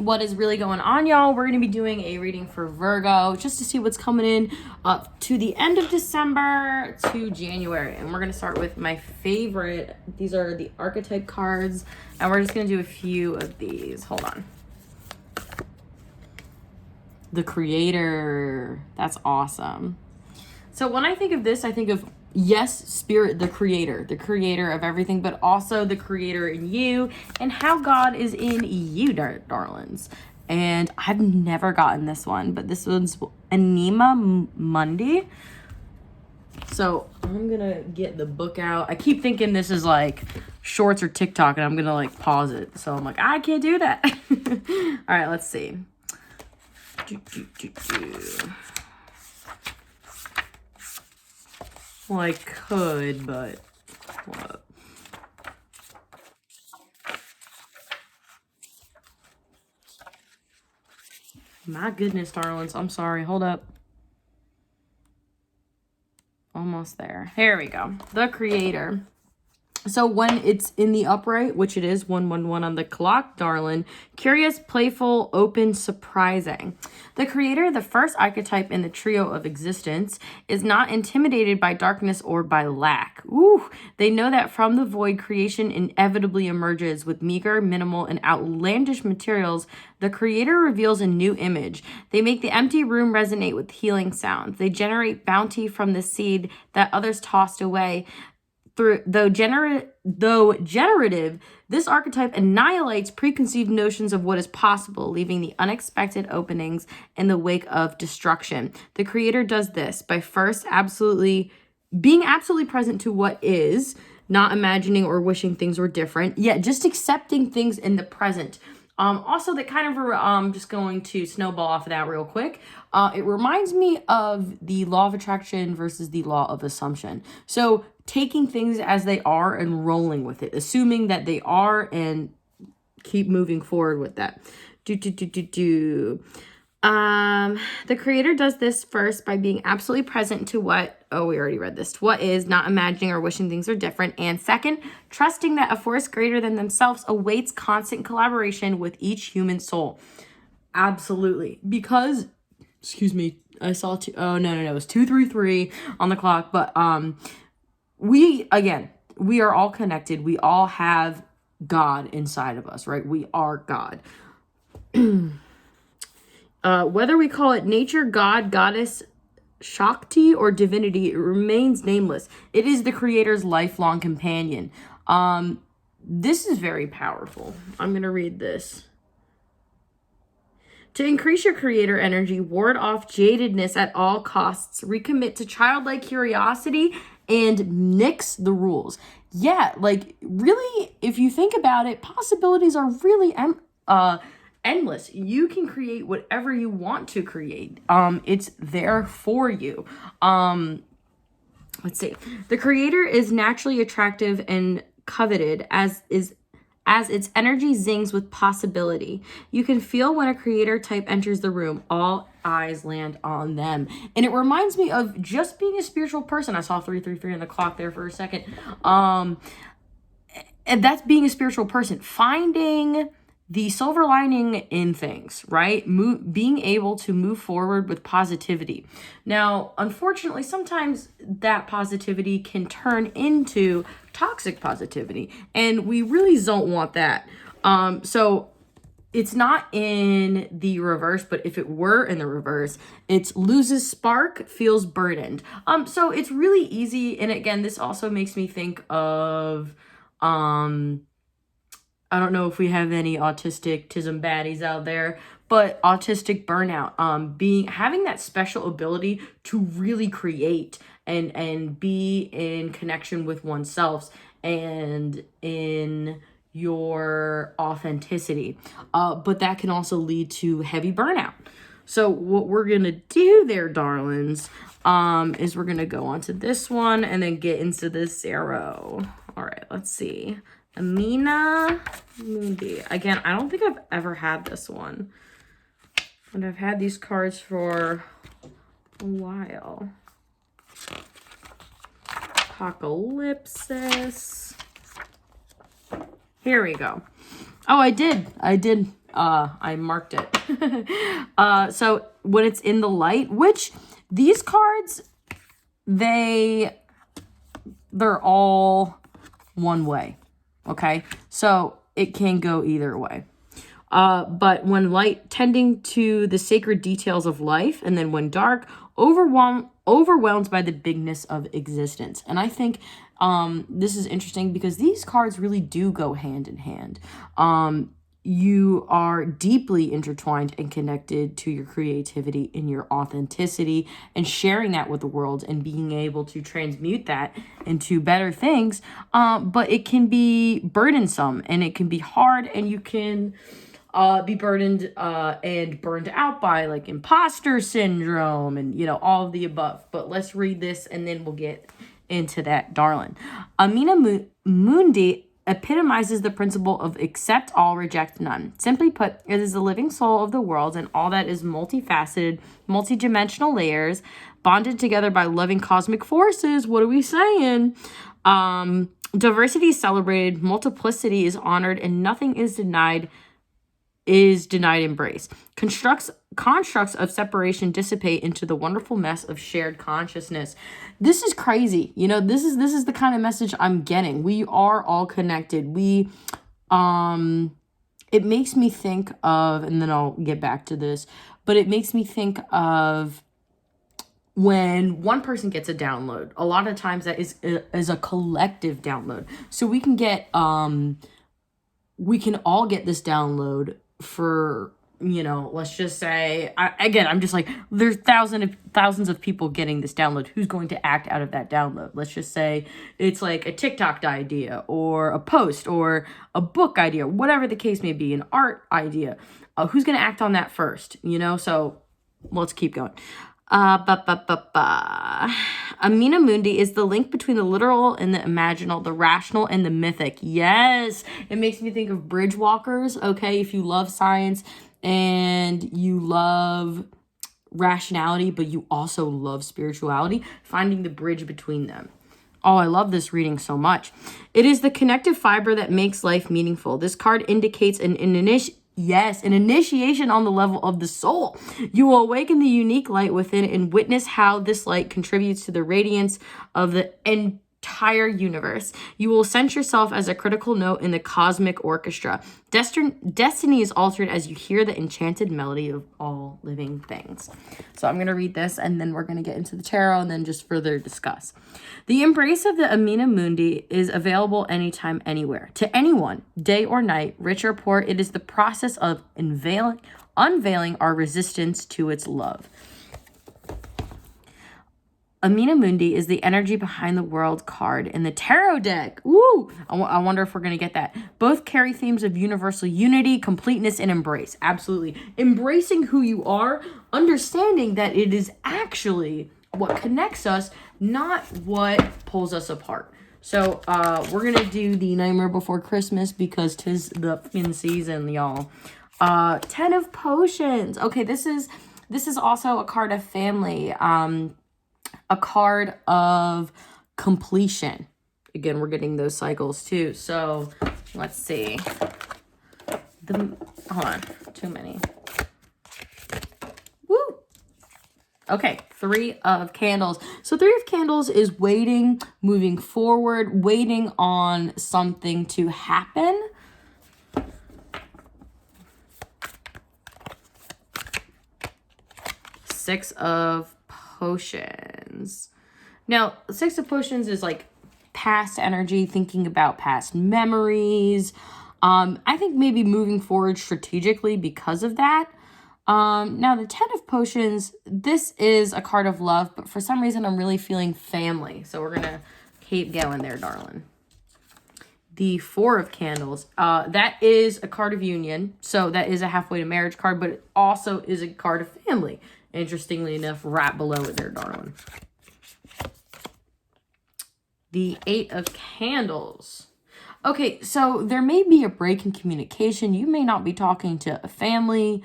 what is really going on, y'all. We're going to be doing a reading for Virgo just to see what's coming in up to the end of December to January. And we're going to start with my favorite. These are the archetype cards, and we're just going to do a few of these. Hold on. The Creator. That's awesome. So when I think of this, I think of, yes, Spirit, the creator of everything, but also the creator in you and how God is in you, darlings. And I've never gotten this one, but this one's Anima Mundi. So I'm gonna get the book out. I keep thinking this is like shorts or TikTok, and I'm gonna like pause it. So I'm like, I can't do that. All right, let's see. Well, I could, but what? My goodness, darlings. I'm sorry. Hold up. Almost there. Here we go. The Creator. So when it's in the upright, which it is 111 on the clock, darling, curious, playful, open, surprising. The Creator, the first archetype in the trio of existence, is not intimidated by darkness or by lack. Ooh, they know that from the void, creation inevitably emerges with meager, minimal, and outlandish materials. The Creator reveals a new image. They make the empty room resonate with healing sounds. They generate bounty from the seed that others tossed away. Though generative, this archetype annihilates preconceived notions of what is possible, leaving the unexpected openings in the wake of destruction. The Creator does this by first being absolutely present to what is, not imagining or wishing things were different, yet just accepting things in the present. Also, that kind of, just going to snowball off of that real quick. It reminds me of the law of attraction versus the law of assumption. So taking things as they are and rolling with it, assuming that they are, and keep moving forward with that. The Creator does this first by being absolutely present to what, we already read this, to what is, not imagining or wishing things are different. And second, trusting that a force greater than themselves awaits constant collaboration with each human soul. Absolutely. Because, excuse me, I saw it was 2:33 on the clock, but we are all connected. We all have God inside of us, right? We are God. Whether we call it nature, God, goddess, Shakti, or divinity, it remains nameless. It is the Creator's lifelong companion. This is very powerful. I'm going to read this. To increase your Creator energy, ward off jadedness at all costs, recommit to childlike curiosity, and nix the rules. Yeah, like really, if you think about it, possibilities are really endless. You can create whatever you want to create. It's there for you. Let's see. The Creator is naturally attractive and coveted as its energy zings with possibility. You can feel when a Creator type enters the room. All eyes land on them. And it reminds me of just being a spiritual person. I saw 333 on the clock there for a second. And that's being a spiritual person. Finding the silver lining in things, right? Being able to move forward with positivity. Now, unfortunately, sometimes that positivity can turn into toxic positivity, and we really don't want that. So it's not in the reverse, but if it were in the reverse, it's loses spark, feels burdened. So it's really easy. And again, this also makes me think of, I don't know if we have any autistic-tism baddies out there, but autistic burnout, having that special ability to really create and be in connection with oneself and in your authenticity. But that can also lead to heavy burnout. So what we're going to do there, darlings, is we're going to go on to this one and then get into this arrow. All right, let's see. Amina Mundi. Again, I don't think I've ever had this one. And I've had these cards for a while. Apocalypsis. Here we go. Oh, I did I marked it. So when it's in the light, which these cards, they're all one way. Okay. So it can go either way. But when light, tending to the sacred details of life, and then when dark, overwhelmed by the bigness of existence. And I think this is interesting because these cards really do go hand in hand. You are deeply intertwined and connected to your creativity and your authenticity, and sharing that with the world and being able to transmute that into better things. But it can be burdensome, and it can be hard, and you can be burdened and burned out by like imposter syndrome and, you know, all of the above. But let's read this and then we'll get into that, darling. Amina Mundi epitomizes the principle of accept all, reject none. Simply put, it is the living soul of the world and all that is multifaceted, multidimensional layers, bonded together by loving cosmic forces. What are we saying? Diversity is celebrated, multiplicity is honored, and nothing is denied embrace. Constructs of separation dissipate into the wonderful mess of shared consciousness. This is crazy. You know, this is the kind of message I'm getting. We are all connected. It makes me think of, and then I'll get back to this, but it makes me think of when one person gets a download. A lot of times that is a collective download. So we can all get this download for, you know, let's just say, I'm just like, there's thousands of people getting this download. Who's going to act out of that download? Let's just say it's like a TikTok idea or a post or a book idea, whatever the case may be, an art idea. Who's going to act on that first? You know, so let's keep going. Amina Mundi is the link between the literal and the imaginal, the rational and the mythic. Yes, it makes me think of bridge walkers. Okay, if you love science and you love rationality, but you also love spirituality, finding the bridge between them. Oh, I love this reading so much. It is the connective fiber that makes life meaningful. This card indicates an initiation on the level of the soul. You will awaken the unique light within and witness how this light contributes to the radiance of the entire universe. You will sense yourself as a critical note in the cosmic orchestra. Destiny is altered as you hear the enchanted melody of all living things. So I'm going to read this and then we're going to get into the tarot and then just further discuss. The embrace of the Amina Mundi is available anytime, anywhere, to anyone, day or night, rich or poor. It is the process of unveiling our resistance to its love. Amina Mundi is the energy behind the world card in the tarot deck. Woo! I wonder if we're going to get that. Both carry themes of universal unity, completeness, and embrace. Absolutely. Embracing who you are, understanding that it is actually what connects us, not what pulls us apart. So we're going to do the Nightmare Before Christmas because 'tis the fin season, y'all. 10 of Potions. Okay, this is also a card of family. A card of completion. Again, we're getting those cycles too. So let's see. Hold on, too many. Woo! Okay, 3 of Candles. So 3 of Candles is waiting, moving forward, waiting on something to happen. Six of Potions. Now, 6 of Potions is like past energy, thinking about past memories. I think maybe moving forward strategically because of that. Now, the 10 of Potions, this is a card of love, but for some reason I'm really feeling family. So we're going to keep going there, darling. The 4 of Candles, that is a card of union. So that is a halfway to marriage card, but it also is a card of family. Interestingly enough, right below it there, darling. The 8 of Candles. Okay, so there may be a break in communication. You may not be talking to a family,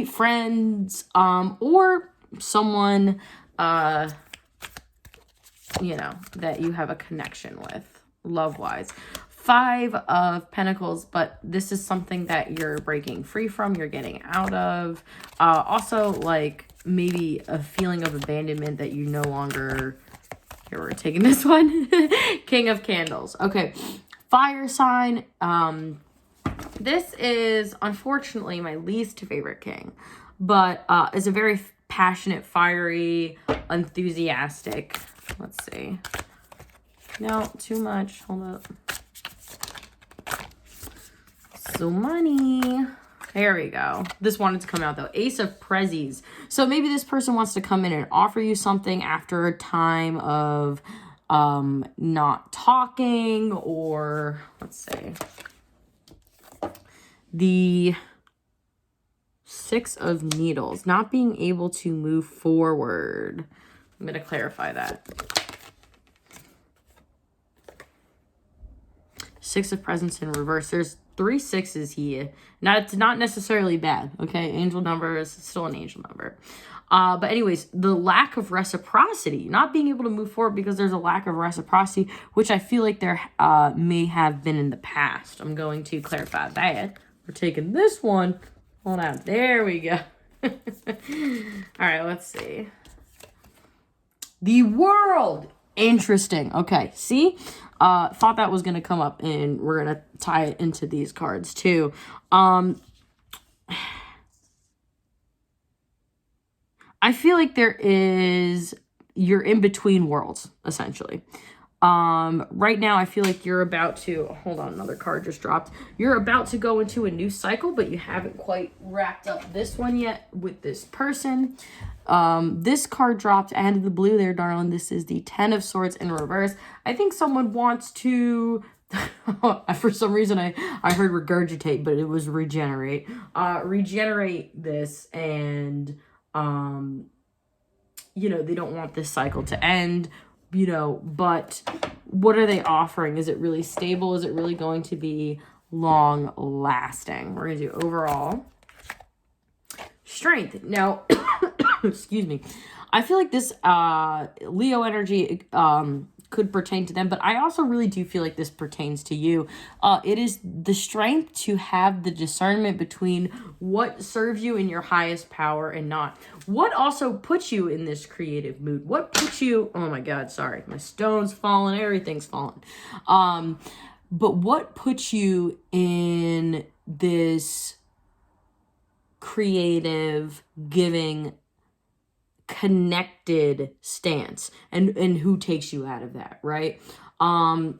friends, or someone, you know, that you have a connection with, love-wise. Five of Pentacles, but this is something that you're breaking free from, you're getting out of. Also, like, maybe a feeling of abandonment that you no longer... Here, we're taking this one. King of Candles. Okay, fire sign. This is, unfortunately, my least favorite king, but is a very passionate, fiery, enthusiastic. Let's see. No, too much. Hold up. So money. There we go. This wanted to come out though. Ace of Prezzies. So maybe this person wants to come in and offer you something after a time of not talking, or let's say the Six of Needles, not being able to move forward. I'm going to clarify that. Six of Presents in reverse. There's 3 sixes here. Now, it's not necessarily bad, okay? Angel number is still an angel number. But anyways, the lack of reciprocity, not being able to move forward because there's a lack of reciprocity, which I feel like there may have been in the past. I'm going to clarify that. We're taking this one. Hold on. There we go. All right, let's see. The World. Interesting. Okay, see? Thought that was going to come up, and we're going to tie it into these cards too. I feel like you're in between worlds, essentially. Right now, I feel like you're about to, hold on, another card just dropped. You're about to go into a new cycle, but you haven't quite wrapped up this one yet with this person. This card dropped out of the blue there, darling. This is the 10 of Swords in reverse. I think someone wants to, for some reason I heard regurgitate, but it was regenerate. Regenerate this, and, you know, they don't want this cycle to end, you know, but what are they offering? Is it really stable? Is it really going to be long lasting? We're going to do overall strength. Now, excuse me. I feel like this Leo energy could pertain to them, but I also really do feel like this pertains to you. It is the strength to have the discernment between what serves you in your highest power and not. What also puts you in this creative mood? What puts you, oh my God, sorry, my stone's falling, everything's falling. But what puts you in this creative, giving, connected stance, and who takes you out of that, right? Let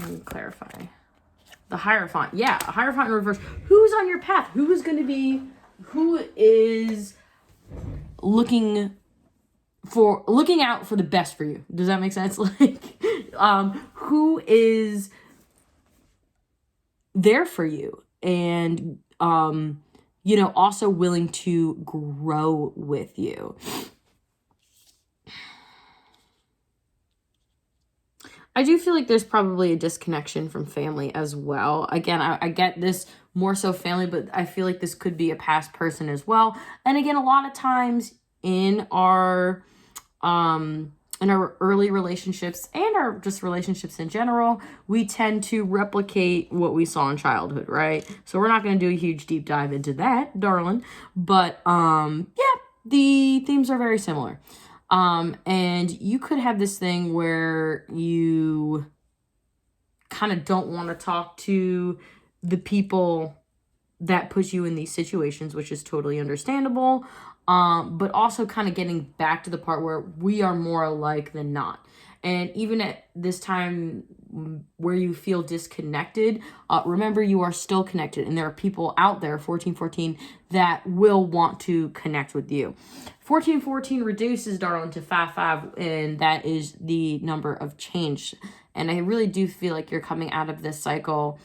me clarify. The Hierophant. Yeah, a Hierophant in reverse. Who's on your path? Who is looking out for the best for you? Does that make sense? Like, who is there for you, and you know, also willing to grow with you. I do feel like there's probably a disconnection from family as well. Again, I get this more so family, but I feel like this could be a past person as well. And again, a lot of times in our early relationships and our just relationships in general, we tend to replicate what we saw in childhood, right? So we're not going to do a huge deep dive into that, darling. But yeah, the themes are very similar. And you could have this thing where you kind of don't want to talk to the people that put you in these situations, which is totally understandable. But also kind of getting back to the part where we are more alike than not. And even at this time where you feel disconnected, remember you are still connected. And there are people out there, 1414, that will want to connect with you. 1414 reduces, darling, to 55, and that is the number of change. And I really do feel like you're coming out of this cycle.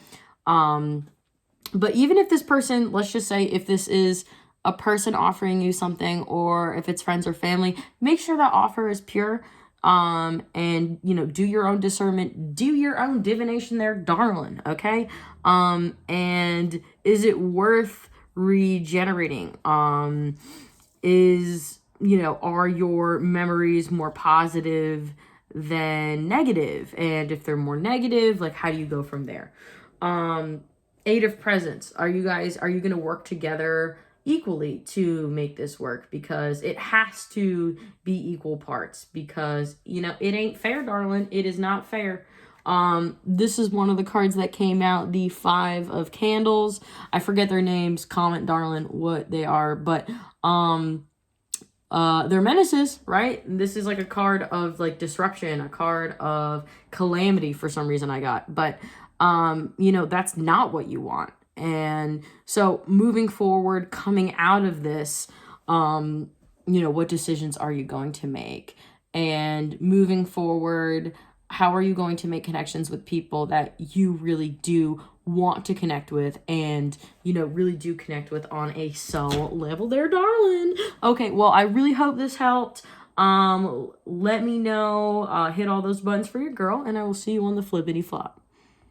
But even if this person, let's just say if this is a person offering you something, or if it's friends or family, make sure that offer is pure. And, you know, do your own discernment, do your own divination there, darling, okay? And is it worth regenerating? Are your memories more positive than negative? And if they're more negative, like, how do you go from there? Eight of Presents. Are you going to work together equally to make this work? Because it has to be equal parts, because, you know, it ain't fair, darling. It is not fair. This is one of the cards that came out, the Five of Candles. I forget their names. Comment, darling, what they are. But, they're menaces, right? This is like a card of like disruption, a card of calamity for some reason I got. But, you know, that's not what you want. And so moving forward, coming out of this, you know, what decisions are you going to make? And moving forward, how are you going to make connections with people that you really do want to connect with and, you know, really do connect with on a soul level there, darling? Okay, well, I really hope this helped. Let me know, hit all those buttons for your girl, and I will see you on the flippity flop.